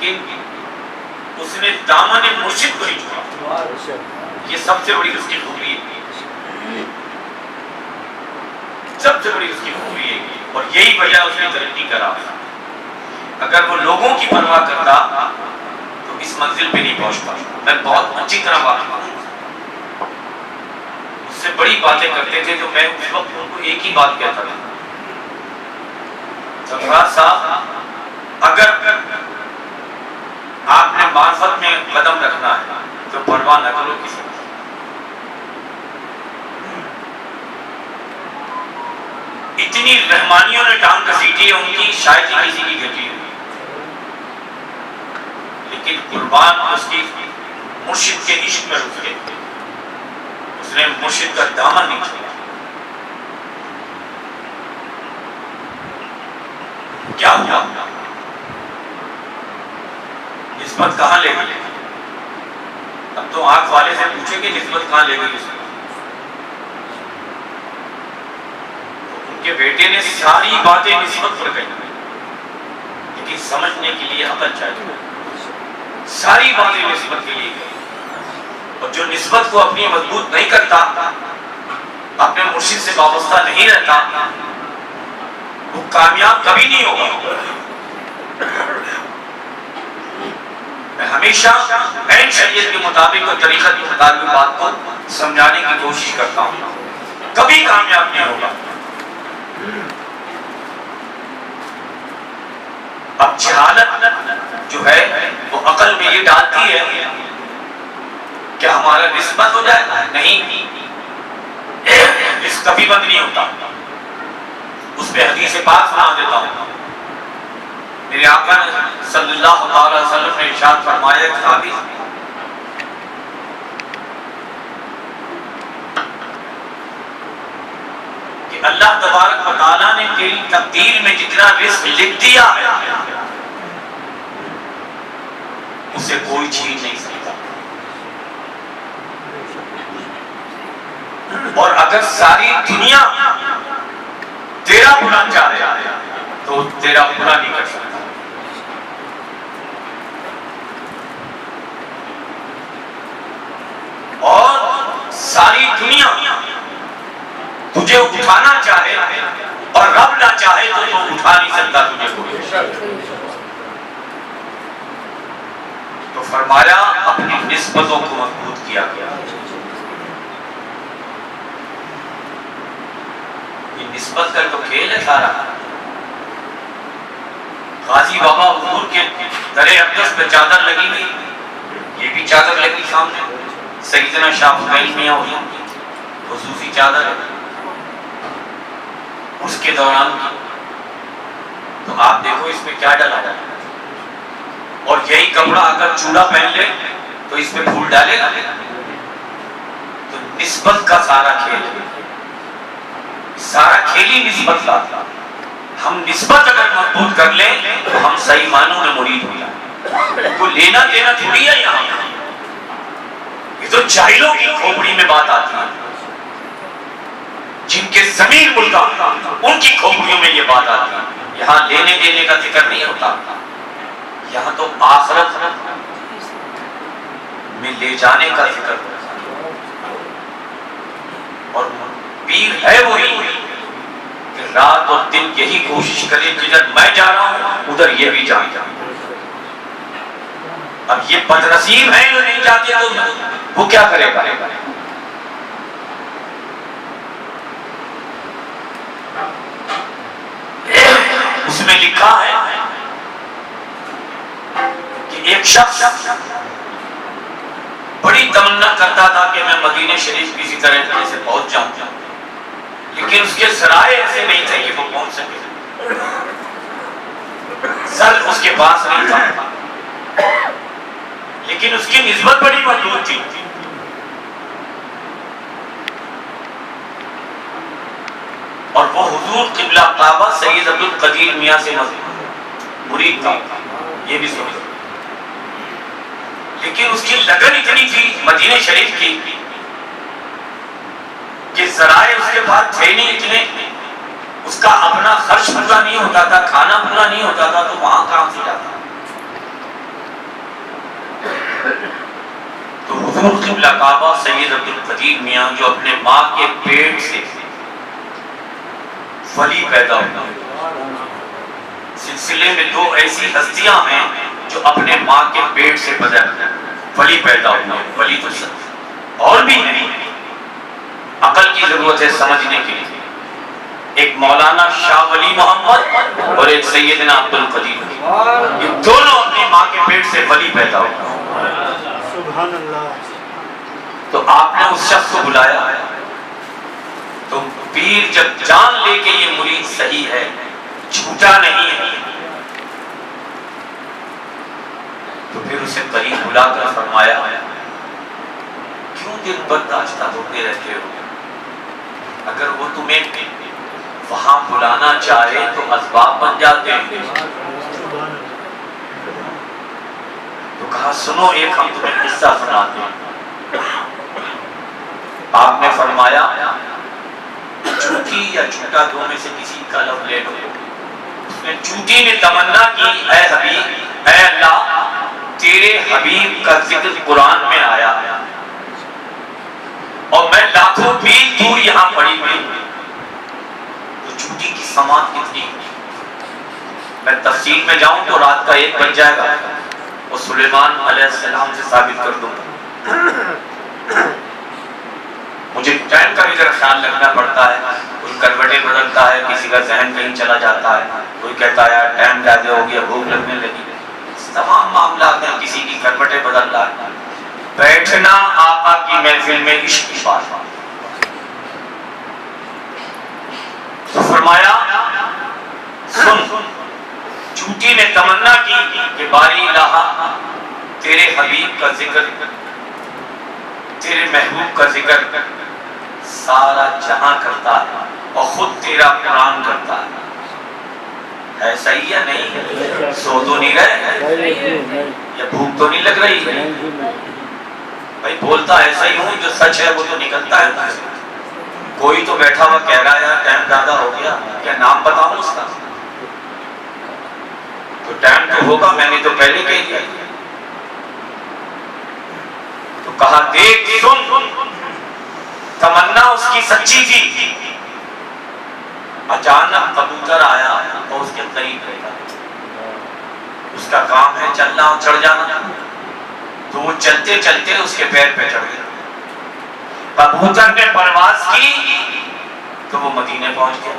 لیکن اس نے دامن مرشد کو نہیں چھوڑا. یہ سب سے بڑی اس کی خوبی ہے, سب سے بڑی اس کی خوبی ہے, اور یہی وجہ اس کی ترقی کا راز. اگر وہ لوگوں کی پرواہ کرتا تو اس منزل پہ نہیں پہنچتا. میں بہت اچھی طرح واقف ہوں, اس سے بڑی باتیں کرتے تھے تو میں اس وقت ان کو ایک ہی بات کہتا تھا, سرفراز صاحب اگر آپ نے معرفت میں قدم رکھنا ہے تو پرواہ نہ کرو کسی. اتنی رحمانیوں نے ٹانگ گھسیٹی ہے ان کی, شاید ہی کسی کی گھٹی ہے, لیکن قربان اس کی مرشد کے عشق میں رکے, اس نے مرشد کا دامن نہیں چھوڑا. کیا ہوا؟ نسبت کہاں لے گئی؟ اب تو آنکھ والے سے پوچھیں کہ نسبت کہاں لے گئی. ان کے بیٹے نے ساری باتیں نسبت پر کہی, لیکن سمجھنے کے لیے عقل چاہیے. ساری باتیں نسبت کے لیے گئی, اور جو نسبت کو اپنی مضبوط نہیں کرتا, اپنے مرشد سے وابستہ نہیں رہتا, وہ کامیاب کبھی نہیں ہوگا. میں ہمیشہ عین شریعت کے مطابق اور طریقت کے مطابق بات کو سمجھانے کی کوشش کرتا ہوں, کبھی کامیاب نہیں ہوگا. اب جہالت جو ہے وہ عقل میں یہ ڈالتی ہے کہ ہمارا نسبت ہو جائے, نہیں, اس کبھی بند نہیں ہوتا. اس پہ حدیث پاک سنا دیتا ہوں. میرے آقا صلی اللہ علیہ وسلم نے ارشاد فرمایا ایک صحابی کہ اللہ تبارک و تعالیٰ نے تیری تقدیر میں جتنا رزق لکھ دیا ہے اسے کوئی چھین نہیں سکتا, اور اگر ساری دنیا تیرا برا چاہے تو تیرا برا نہیں کر سکتا. اور ساری دنیا تجھے اٹھانا چاہے اور رب نہ چاہے تو وہ اٹھا نہیں سکتا تجھے کوئی. تو فرمایا اپنی نسبتوں کو مضبوط کیا گیا. یہ نسبت کا تو کھیل ہے سارا. غازی بابا حضور کے در اقدس پہ چادر لگی ہوئی, یہ بھی چادر لگی سامنے. سیدنا شاہ حسین میاں حضور کی خصوصی چادر ہے اس کے دوران کی. تو آپ دیکھو اس میں کیا ڈالا ہے, اور یہی کپڑا اگر چوڑا پہن لے تو اس میں پھول ڈالے گا. تو نسبت کا سارا کھیل ہے, سارا کھیل ہی نسبت کا. ہم نسبت اگر مضبوط کر لیں تو ہم صحیح معنوں میں مرید ہو جائیں. تو لینا دینا تھوڑی ہے یہاں, یہ تو جاہلوں کی کھوپڑی میں بات آتی ہے, جن کے ضمیر ملکا ان کی کھوپڑیوں میں یہ بات آتی ہے. یہاں لینے دینے کا ذکر نہیں ہوتا, یہاں تو آخرت میں لے جانے کا ذکر ہوتا ہے. اور پیر ہے وہی کہ رات اور دن یہی کوشش کرے کہ جب میں جا رہا ہوں ادھر یہ بھی جائیں. اب یہ بدنصیب ہیں جو نہیں جاتے تو وہ کیا کرے گا؟ اس میں لکھا ہے کہ ایک شخص بڑی تمنا کرتا تھا کہ میں مدینہ شریف کسی طرح سے پہنچ جاؤں, لیکن اس کے ذرائع ایسے نہیں تھے کہ وہ پہنچ سکے. سر اس کے پاس نہیں تھا, لیکن اس کی نسبت بڑی مضبوط تھی. اور وہ حضور قبلہ کعبہ سید عبد القدیر میاں سے مرید تھا, یہ بھی سمجھو. لیکن اس کی لگن اتنی تھی مدینہ شریف کی کہ ذرائع اس کے پاس تھے نہیں اتنے, اس کا اپنا خرچ پورا نہیں ہوتا تھا, کھانا پورا نہیں ہوتا تھا, تو وہاں کام سے جاتا. تو حضور قبلہ کعبہ سید عبد القدیر میاں جو اپنے ماں کے پیٹ سے ولی پیدا ہوئے، سلسلے میں دو ایسی ہستیاں ہیں جو اپنے ماں کے پیٹ سے ولی پیدا ہوئے. ولی تو اور بھی ہیں، عقل کی ضرورت ہے سمجھنے کے لیے. ایک مولانا شاہ ولی محمد اور ایک سیدنا عبد القدیر، یہ دونوں اپنی ماں کے پیٹ سے ولی پیدا ہوئے. سبحان اللہ. تو آپ نے اس شخص کو بلایا، تو پیر جب جان لے کہ یہ مرید صحیح ہے، جھوٹا نہیں ہے، تو پھر اسے قریب بلا کر فرمایا کیوں دل برداشتہ ہوتے رہتے ہو؟ اگر وہ تمہیں وہاں بلانا چاہے تو اسباب بن جاتے ہیں. تو کہا سنو ایک ہم تمہیں قصہ سناتے ہیں. آپ نے فرمایا چوٹی یا چھوٹا دو میں سے کسی کا لفظ لے لو. اس نے چوٹی نے تمنا کی اے حبیب، اے اللہ تیرے حبیب کا ذکر قرآن میں آیا اور میں لاکھوں میل دور یہاں پڑی ہوئی، تو چوٹی کی سماعت کتنی؟ میں تفصیل میں جاؤں تو رات کا 1 بج جائے گا، اور سلیمان علیہ السلام سے ثابت کر دوں. مجھے ٹائم کا بھی ذرا خیال رکھنا پڑتا ہے. کوئی کروٹیں بدلتا ہے، کسی کا ذہن کہیں چلا جاتا ہے، کوئی کہتا ہے یار ٹائم زیادہ ہو گیا، بھوک لگنے لگی. تمام معاملات میں کسی کی کروٹیں بدل رہا ہے. بیٹھنا آقا کی محفل میں عشق کی بات. تو فرمایا سن، چوٹی نے تمنا کی کہ باری الہ تیرے حبیب کا ذکر، تیرے محبوب کا ذکر سارا جہاں کرتا ہے اور خود تیرا قرآن کرتا ہے. ایسا ہی یا نہیں؟ سو تو نہیں رہے یا بھوک تو نہیں لگ رہی؟ بھائی بولتا ایسا ہی ہوں، جو سچ ہے وہ تو نکلتا ہے. کوئی تو بیٹھا ہوا کہہ رہا ہے یار ٹائم زیادہ ہو گیا، کیا نام بتاؤں اس کا؟ تو ٹائم تو ہوگا، میں نے تو پہلے کہہ دیا. تو کہا دیکھ سن، تمنا اس کی سچی تھی. اچانک کبوتر آیا اور اس کے قریب بیٹھا. اس کا کام ہے چلنا اور چڑھ جانا، تو وہ چلتے چلتے اس کے پیر پہ چڑھ گیا. کبوتر نے پرواز کی تو وہ مدینے پہنچ گیا.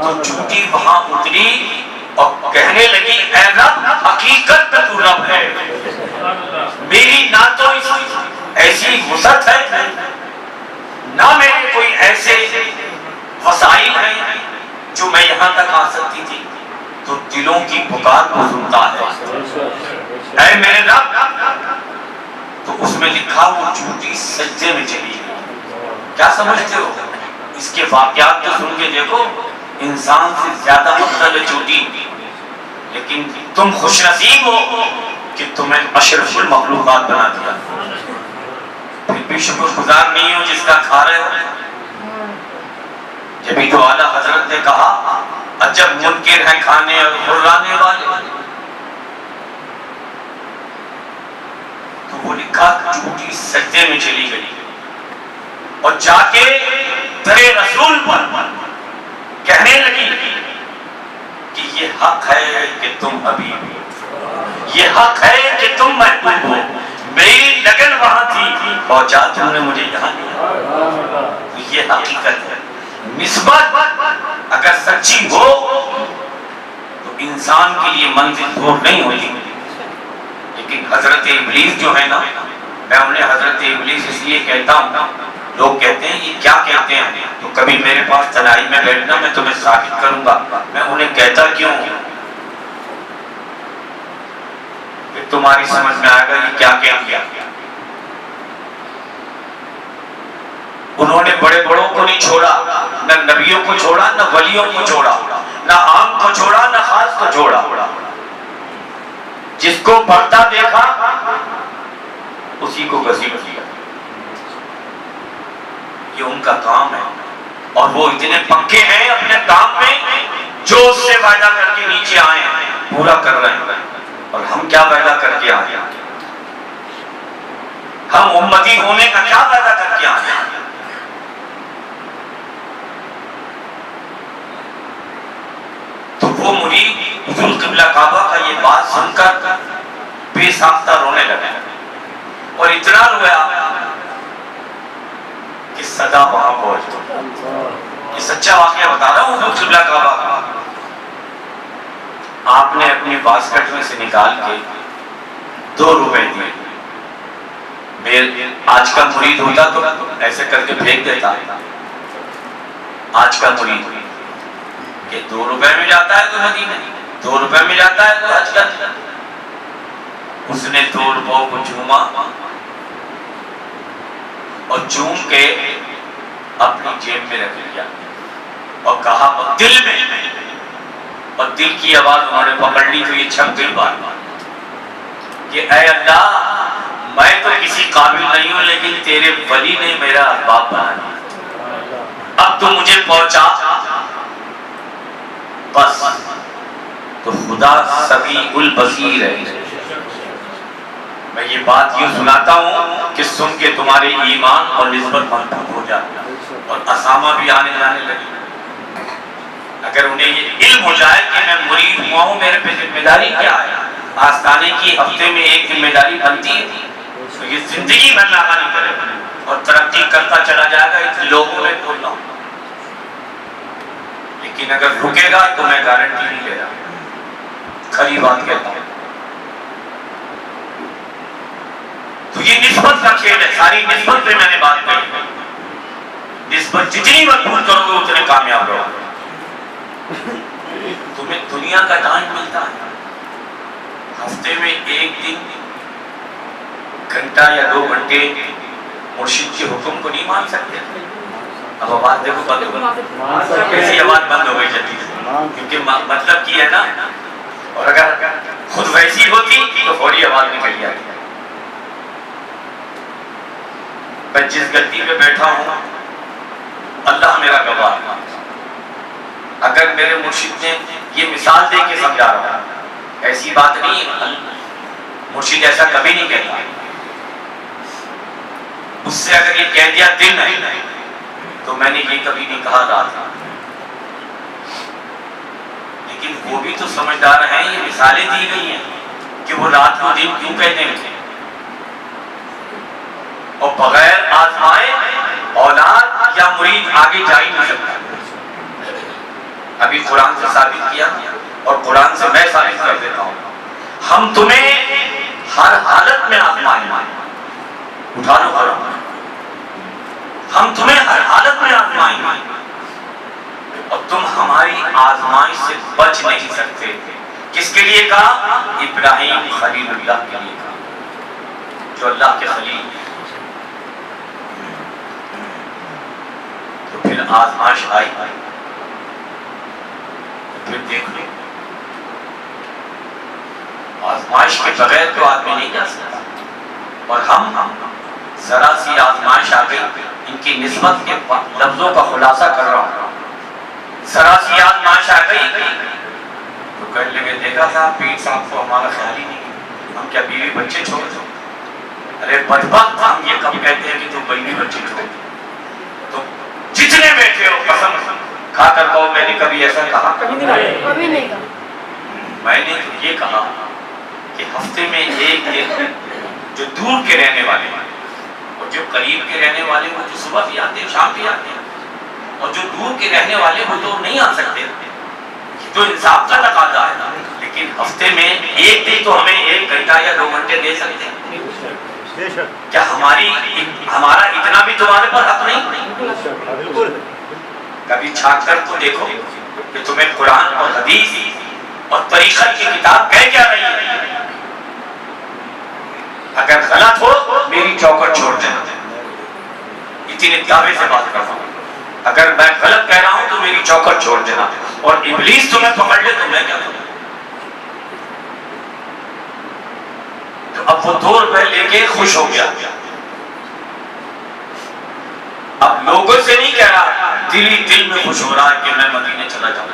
تو چوٹی وہاں اتری اور کہنے لگی اے رب حقیقت میں تو رب ہے، میری نہ تو ایسی وسعت ہے، نہ میرے کوئی ایسے وسائل ہیں جو میں یہاں تک آ سکتی تھی. تو دلوں کی پکار کو سنتا ہے اے میرے رب. تو اس میں لکھا وہ چوٹی سجدے میں چلی گئی. کیا سمجھتے ہو؟ اس کے واقعات تو سن کے دیکھو، انسان سے زیادہ افضل ہے چوٹی. لیکن تم خوش نصیب ہو کہ تمہیں اشرف المخلوقات بنا دیا. پھر بھی شکر گزار نہیں ہو جس کا کھا رہے ہو. جبھی تو اعلیٰ حضرت نے کہا عجب منکر ہیں کھانے اور ہرانے والے. تو وہ لکھا چوٹی سجدے میں چلی گئی اور جا کے در رسول پر کہنے لگی کہ یہ حق ہے کہ تم حبیب ہو، یہ حق ہے کہ تم محبوب ہو. میری لگن وہاں تھی، پہنچا تم نے مجھے یہاں لیا. تو یہ حقیقت ہے. نسبت اگر سچی ہو تو انسان کے لیے منزل دور نہیں ہوتی. لیکن حضرت ابلیس جو ہے نا، میں انہیں حضرت ابلیس اس لیے کہتا ہوں، لوگ کہتے ہیں یہ کیا کہتے ہیں، تو کبھی میرے پاس تنہائی میں بیٹھنا، میں تمہیں ثابت کروں گا. میں انہیں کہتا کیوں ہوں، پھر تمہاری سمجھ میں آئے گا یہ کیا کہہ دیا. انہوں نے بڑے بڑوں کو نہیں چھوڑا، نہ نبیوں کو چھوڑا، نہ ولیوں کو چھوڑا، نہ عام کو چھوڑا، نہ خاص کو چھوڑا. جس کو بڑھتا دیکھا اسی کو گھسیٹ دیا. یہ ان کا کام ہے اور وہ اتنے پکے ہیں اپنے کام میں، جو اس سے وعدہ کر کے نیچے آئے ہیں پورا کر رہے ہیں. اور ہم کیا وعدہ کر کے آئے ہیں؟ ہم امتی ہونے کا کیا فائدہ کر کے آئے؟ تو وہ مرید حضور قبلہ کعبہ کا یہ بات سن کر بے ساختہ رونے لگا اور اتنا رویا کہ صدا وہاں پہنچ گئی۔ یہ سچا واقعہ بتا رہا ہوں حضور قبلہ کعبہ کا۔ آپ نے اپنی باسکٹ میں سے نکال کے 2 روپے دیے۔ آج کا مرید ہوتا تو ایسے کر کے پھینک دیتا، آج کا مرید کہ 2 روپے میں جاتا ہے تو مدینے، 2 روپے میں جاتا ہے تو حج کرتا۔ اس نے 2 روپوں کو چوما اور چوم کے اپنی جیب میں رکھ لیا اور کہا اور دل میں، اور دل کی آواز انہوں نے پکڑ لی تو یہ 26 بار کہ اے اللہ میں تو کسی قابل نہیں ہوں لیکن تیرے ولی نے میرا اسباب بنا دیا، اب تو مجھے پہنچا بس۔ تو خدا سمیع البصیر ہے۔ میں یہ بات یوں سناتا ہوں کہ سن کے تمہارے ایمان اور نسبت مضبوط ہو جائے اور اسامہ بھی آنے جانے لگے۔ اگر انہیں یہ علم ہو جائے کہ میں مرید ہوا ہوں، میرے پہ ذمہ داری کیا ہے، آستانے کی ہفتے میں ایک ذمہ داری بنتی ہے تو یہ زندگی بھر ناکامی کرے اور ترقی کرتا چلا جائے گا، اس لوگوں میں بول رہا ہوں۔ لیکن اگر رکے گا تو میں گارنٹی نہیں لے رہا، کھری بات کہتا ہوں۔ تو یہ نسبت کا کھیل ہے، ساری نسبت پہ میں نے بات کہی۔ نسبت جتنی مضبوط کرو گے اتنے کامیاب رہو گے۔ تمہیں دنیا کا ٹائم ملتا ہے، ہفتے میں ایک دن گھنٹہ یا 2 گھنٹے مرشد کے حکم کو نہیں مان سکتے۔ اب آواز دیکھو بند ہو گئی، کیسی آواز بند ہو گئی جلدی سے، کیونکہ مطلب کی ہے نا، اور اگر خود ویسی ہوتی تو فوری آواز نکل جاتی۔ میں جس غلطی پہ بیٹھا ہوں اللہ میرا گواہ، اگر میرے مرشد نے یہ مثال دے کے سمجھا رہا، ایسی بات نہیں، مرشد ایسا کبھی نہیں کہتا، اس سے اگر یہ کہہ دیا دل نہیں تو میں نے یہ کبھی نہیں کہا رہا تھا۔ لیکن وہ بھی تو سمجھدار ہیں، یہ مثالیں دی گئی ہیں کہ وہ رات کو دن کیوں کہتے ہیں، اور بغیر آزمائے اولاد یا مرید آگے جا ہی نہیں سکتا۔ ابھی قرآن سے ثابت کیا اور قرآن سے میں ثابت کر دیتا ہوں، ہم تمہیں ہر حالت میں آزمائیں گے، اٹھا لو قرآن، ہم تمہیں ہر حالت میں آزمائیں گے اور تم ہماری آزمائش سے بچ نہیں سکتے۔ کس کے لیے کہا؟ ابراہیم خلیل اللہ کے لیے کہا، جو اللہ کے خلیل ہیں۔ تو پھر آزمائش آئی، پھر دیکھ لو، آزمائش کے بغیر تو آدمی نہیں جا سکتا، اور ہم ذرا سی آزمائش آ گئی، ان کی نسبت کے لفظوں کا خلاصہ کر رہا ہوں، ذرا سی آزمائش آ گئی تو کہنے لگے دیکھا تھا پیر صاحب کو ہمارا خیال ہی نہیں، ہم کیا بیوی بچے چھوڑ دو؟ ارے بدبخت، ہم یہ کب کہتے ہیں کہ تم بیوی بچے چھوڑ دو؟ تو جتنے بیٹھے ہو قسم کھا کر کہو میں نے کبھی ایسا کہا؟ کبھی نہیں کہا۔ میں نے یہ کہا کہ ہفتے میں ایک دن جو دور کے رہنے والے اور جو قریب کے رہنے والے وہ تو صبح بھی آتے ہیں شام بھی آتے ہیں، اور جو دور کے رہنے والے وہ تو نہیں آ سکتے، یہ تو انصاف کا تقاضا ہے، لیکن ہفتے میں ایک دن تو ہمیں 1 گھنٹہ یا 2 گھنٹے دے سکتے ہیں۔ کیا ہمارا اتنا بھی تمہارے پر حق نہیں؟ کبھی چھانک کر تو دیکھو کہ تمہیں قرآن اور حدیث اور طریقت کی کتاب کہہ کیا رہی ہے۔ اگر غلط ہو میری چوکٹ چھوڑ دینا، اتنے دعوے سے بات کرتا ہوں، اگر میں غلط کہہ رہا ہوں تو میری چوکٹ چھوڑ دینا، اور ابلیس تمہیں پکڑ لے تو میں کیا کروں؟ تو اب وہ 2 روپے لے کے خوش ہو گیا، اب لوگوں سے نہیں کہہ رہا، دل ہی دل میں خوش ہو رہا ہے کہ میں مدینے چلا جاؤں گا،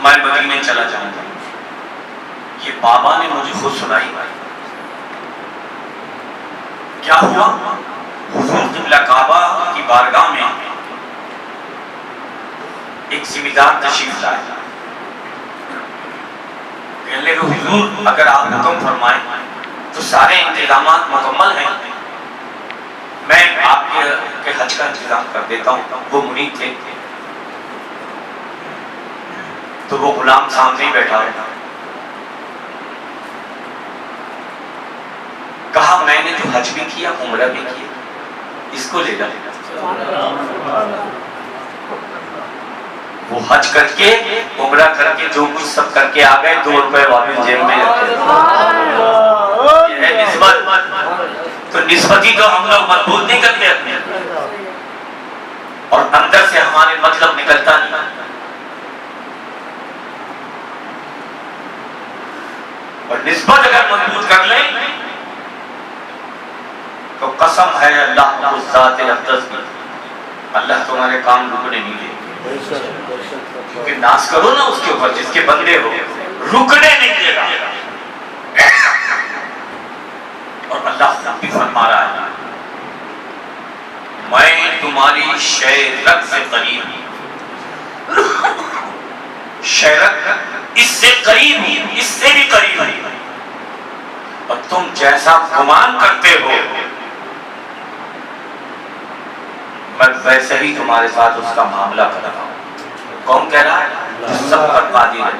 میں مدینے چلا جاؤں گا۔ یہ بابا نے مجھے خود سنائی، کیا ہوا؟ حضور قبلہ کعبہ کی بارگاہ میں ایک ذمہ دار تشریف لائے. کہنے لگے حضور اگر آپ حکم فرمائیں تو سارے انتظامات مکمل ہیں، میں آپ کے حج کا انتظام کر دیتا ہوں. وہ منیب تھے تو وہ غلام سامنے ہی بیٹھا ہے. کہا میں نے تو حج بھی کیا عمرہ بھی کیا، اس کو لے جا. وہ حج کر کے عمرہ کر کے جو کچھ سب کر کے آ گئے، 2 روپے واپس جیب میں رکھے. یہ ہے نسبت. تو نسبتی تو ہم لوگ مضبوط نہیں کرتے اپنے، اور اندر سے ہمارے مطلب نکلتا نہیں. اور نسبت اگر مضبوط کر لیں تو قسم ہے اللہ کو ذات اقدس کی، اللہ تمہارے کام رکنے نہیں دے. کیونکہ ناز کرو نا اس کے اوپر جس کے بندے ہو، رکنے نہیں دے گا. اور اللہ خود بھی فرما رہا ہے میں تمہاری شیرت سے قریب ہوں. شیرت اس سے قریب ہوں، اس سے بھی قریب ہوں. اور تم جیسا گمان کرتے ہو میں ویسے ہی تمہارے ساتھ اس کا معاملہ کر رہا ہوں. کون کہہ رہا ہے؟ جو سب پر قادر ہے.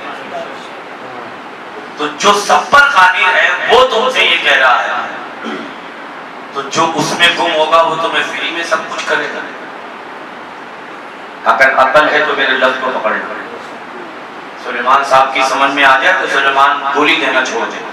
تو جو سب پر قادر ہے وہ تم سے یہ کہہ رہا ہے، تو جو اس میں گم ہوگا وہ تمہیں فری میں سب کچھ کرے گا. اگر عقل ہے تو میرے لفظ کو پکڑ لو. سلیمان صاحب کی سمجھ میں آ جائے تو سلیمان گولی دینا چھوڑ دے.